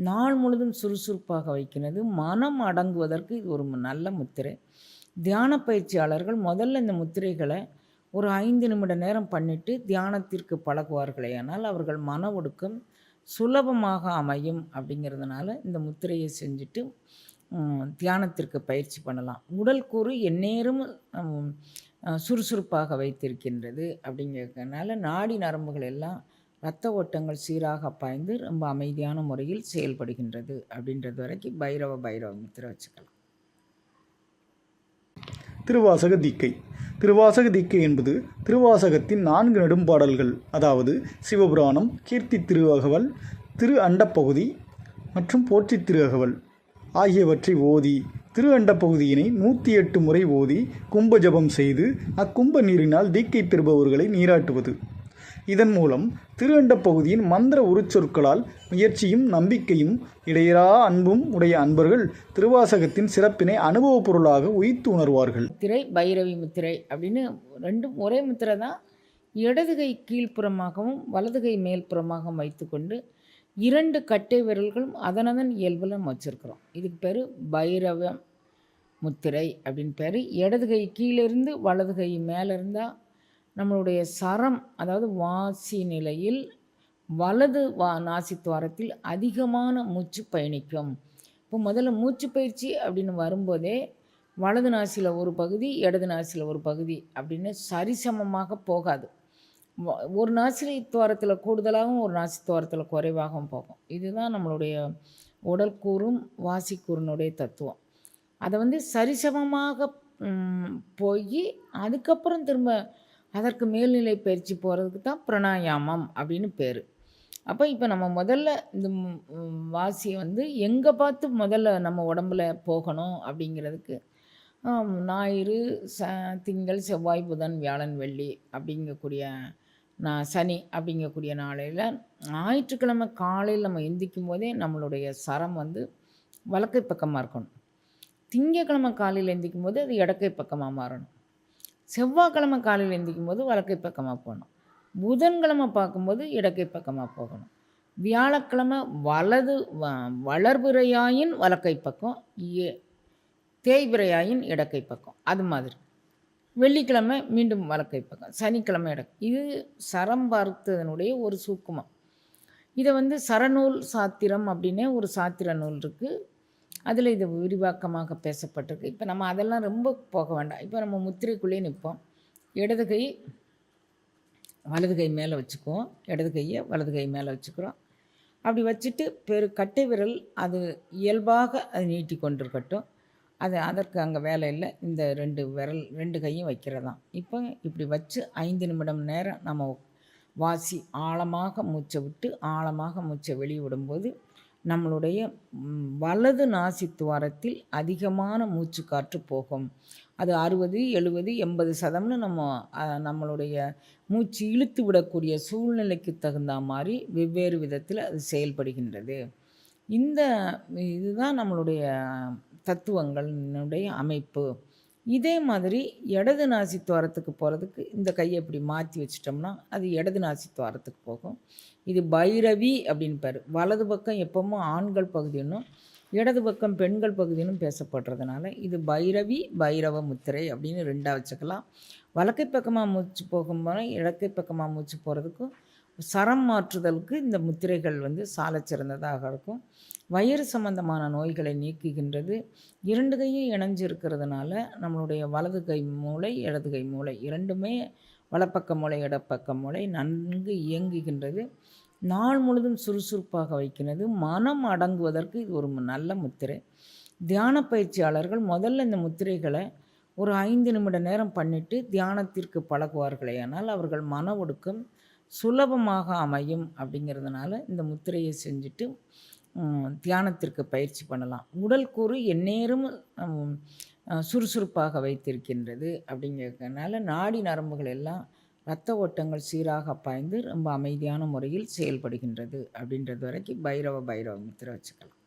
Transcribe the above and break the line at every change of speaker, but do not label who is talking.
நாள் முழுதும் சுறுசுறுப்பாக வைக்கிறது, மனம் அடங்குவதற்கு இது ஒரு நல்ல முத்திரை. தியான பயிற்சியாளர்கள் முதல்ல இந்த முத்திரைகளை ஒரு 5 நிமிட நேரம் பண்ணிட்டு தியானத்திற்கு பழகுவார்களேயானால் அவர்கள் மன ஒடுக்கம் சுலபமாக அமையும். அப்படிங்கிறதுனால இந்த முத்திரையை செஞ்சுட்டு தியானத்திற்கு பயிற்சி பண்ணலாம். உடல் கூறு எந்நேரமும் சுறுசுறுப்பாக வைத்திருக்கின்றது. அப்படிங்கிறதுனால நாடி நரம்புகள் எல்லாம் இரத்த ஓட்டங்கள் சீராக பாய்ந்து ரொம்ப அமைதியான முறையில் செயல்படுகின்றது. அப்படின்றது வரைக்கும் பைரவ முத்திரை வச்சுக்கலாம்.
திருவாசக தீக்கை. திருவாசக தீக்கை என்பது திருவாசகத்தின் 4 நெடும்பாடல்கள், அதாவது சிவபுராணம், கீர்த்தி திருவகவல், திரு அண்டப்பகுதி மற்றும் போற்றி திருஅகவல் ஆகியவற்றை ஓதி திரு அண்டப்பகுதியினை 108 முறை ஓதி கும்ப ஜபம் செய்து அக்கும்ப நீரினால் தீக்கை பெறுபவர்களை நீராட்டுவது. இதன் மூலம் திரு அண்டப்பகுதியின் மந்திர உருச்சொற்களால் முயற்சியும் நம்பிக்கையும் இடையரா அன்பும் உடைய அன்பர்கள் திருவாசகத்தின் சிறப்பினை அனுபவ பொருளாக உயிர்த்து உணர்வார்கள்.
முத்திரை பைரவி முத்திரை அப்படின்னு ரெண்டும் ஒரே முத்திரை தான். இடதுகை கீழ்ப்புறமாகவும் வலதுகை மேல்புறமாகவும் வைத்துக்கொண்டு 2 கட்டை விரல்களும் அதனதன் இயல்பில் நம்ம வச்சுருக்கிறோம். இதுக்கு பேர் பைரவ முத்திரை அப்படின்னு பேர். இடதுகை கீழிருந்து வலதுகை மேலே இருந்தால் நம்மளுடைய சரம், அதாவது வாசி நிலையில் வலது நாசித்துவாரத்தில் அதிகமான மூச்சு பயணிக்கும். இப்போ முதல்ல மூச்சு பயிற்சி அப்படின்னு வரும்போதே வலது நாசியில் ஒரு பகுதி, இடது நாசியில் ஒரு பகுதி அப்படின்னு சரிசமமாக போகாது. ஒரு நாசி துவாரத்தில் கூடுதலாகவும் ஒரு நாசி துவாரத்தில் குறைவாகவும் போகும். இதுதான் நம்மளுடைய உடல் கூறும் வாசிக்கூறினுடைய தத்துவம். அதை சரிசமமாக போய் அதுக்கப்புறம் திரும்ப அதற்கு மேல்நிலை பயிற்சி போகிறதுக்கு தான் பிராணாயாமம் அப்படின்னு பேர். அப்போ இப்போ நம்ம முதல்ல இந்த வாசியை எங்கே பார்த்து முதல்ல நம்ம உடம்புல போகணும் அப்படிங்கிறதுக்கு ஞாயிறு, திங்கள், செவ்வாய், புதன், வியாழன், வெள்ளி அப்படிங்கக்கூடிய சனி அப்படிங்கக்கூடிய நாளையில் ஞாயிற்றுக்கிழமை காலையில் நம்ம எந்திக்கும் போதே நம்மளுடைய சரம் வலக்கை பக்கமாக இருக்கணும். திங்கக்கிழமை காலையில் எந்திக்கும் போது அது இடக்கை பக்கமாக மாறணும். செவ்வாய்க்கிழமை காலையில் எந்திக்கும் போது வலக்கை பக்கமாக போகணும். புதன்கிழமை பார்க்கும்போது இடக்கை பக்கமாக போகணும். வியாழக்கிழமை வளர்பிறையாயின் வலக்கை பக்கம், தேய்பிறையாயின் இடக்கை பக்கம், அது மாதிரி. வெள்ளிக்கிழமை மீண்டும் வலக்கை பக்கம், சனிக்கிழமை இது சரம் பார்த்ததனுடைய ஒரு சூக்குமம். இதை சரநூல் சாத்திரம் அப்படின்னே ஒரு சாத்திர நூல் இருக்குது. அதில் இது விரிவாக்கமாக பேசப்பட்டிருக்கு. இப்போ நம்ம அதெல்லாம் ரொம்ப போக வேண்டாம். இப்போ நம்ம முத்திரைக்குள்ளே நிற்போம். இடது கை வலது கை மேலே வச்சுக்குவோம், இடது கையை வலது கை மேலே வச்சுக்கிறோம். அப்படி வச்சுட்டு கட்டை விரல் அது இயல்பாக அது நீட்டி கொண்டிருக்கட்டும். அதற்கு அங்கே வேலை இல்லை. இந்த 2 கையும் வைக்கிறதான். இப்போ இப்படி வச்சு 5 நிமிடம் நேரம் நம்ம வாசி ஆழமாக மூச்சை விட்டு ஆழமாக மூச்சை வெளியே விடும்போது நம்மளுடைய வலது நாசி துவாரத்தில் அதிகமான மூச்சு காற்று போகும். அது 60, 70, 80% நம்மளுடைய மூச்சு இழுத்து விடக்கூடிய சூழ்நிலைக்கு தகுந்த மாதிரி வெவ்வேறு விதத்தில் அது செயல்படுகின்றது. இதுதான் நம்மளுடைய தத்துவங்களினுடைய அமைப்பு. இதே மாதிரி இடது நாசி துவாரத்துக்கு போகிறதுக்கு இந்த கையை இப்படி மாற்றி வச்சிட்டோம்னா அது இடது நாசி துவாரத்துக்கு போகும். இது பைரவி அப்படின்னு பேர். வலது பக்கம் எப்பவும் ஆண்கள் பகுதினும் இடது பக்கம் பெண்கள் பகுதினும் பேசப்படுறதுனால இது பைரவி பைரவ முத்திரை அப்படின்னு 2ஆக வச்சுக்கலாம். வலக்கை பக்கமாக மூச்சு போகும்போது இடக்கை பக்கமாக மூச்சு போகிறதுக்கும் சரம் மாற்றுதலுக்கு இந்த முத்திரைகள் சாலச் சிறந்ததாக இருக்கும். வயிறு சம்பந்தமான நோய்களை நீக்குகின்றது. 2 கையும் இணைஞ்சிருக்கிறதுனால நம்மளுடைய வலது கை மூளை இடது கை மூளை 2மே வலப்பக்க மூளை இடப்பக்க மூளை நன்கு இயங்குகின்றது. நாள் முழுதும் சுறுசுறுப்பாக வைக்கிறது, மனம் அடங்குவதற்கு இது ஒரு நல்ல முத்திரை. தியான பயிற்சியாளர்கள் முதல்ல இந்த முத்திரைகளை ஒரு 5 நிமிட நேரம் பண்ணிவிட்டு தியானத்திற்கு பழகுவார்களேயானால் அவர்கள் மன ஒடுக்கம் சுலபமாக அமையும். அப்படிங்கிறதுனால இந்த முத்திரையை செஞ்சுட்டு தியானத்திற்கு பயிற்சி பண்ணலாம். உடல் கூறு எந்நேரமும் சுறுசுறுப்பாக வைத்திருக்கின்றது. அப்படிங்கிறதுனால நாடி நரம்புகள் எல்லாம் இரத்த ஓட்டங்கள் சீராக பாய்ந்து ரொம்ப அமைதியான முறையில் செயல்படுகின்றது. அப்படின்றது வரைக்கும் பைரவ முத்திரை வச்சுக்கலாம்.